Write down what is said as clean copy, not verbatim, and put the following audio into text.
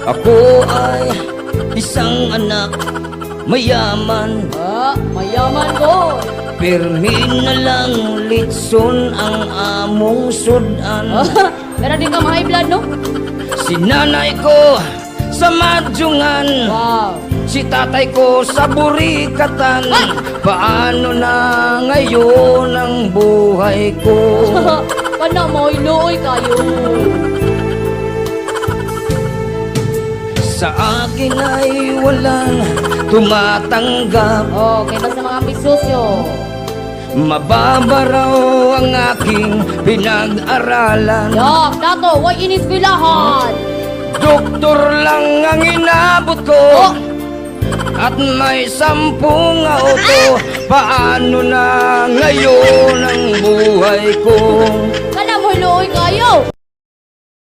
Ako ay isang anak mayaman, Mayaman ko. pirmi na lang litson ang among sudan. Meron din ka mga high blood, no? Si nanay ko sa madyungan, Wow. si tatay ko sa burikatan. Paano na ngayon ang buhay ko? Kana mo, iluoy kayo. Sa akin ay walang tumatanggap, Kaya sa mga ambisyoso. mababa raw ang aking pinag-aralan. Yak, dato, why iniskwelahan? Doktor lang ang inabot ko, at may 10 auto. Paano na ngayon ang buhay ko? Kana mo, iluoy kayo.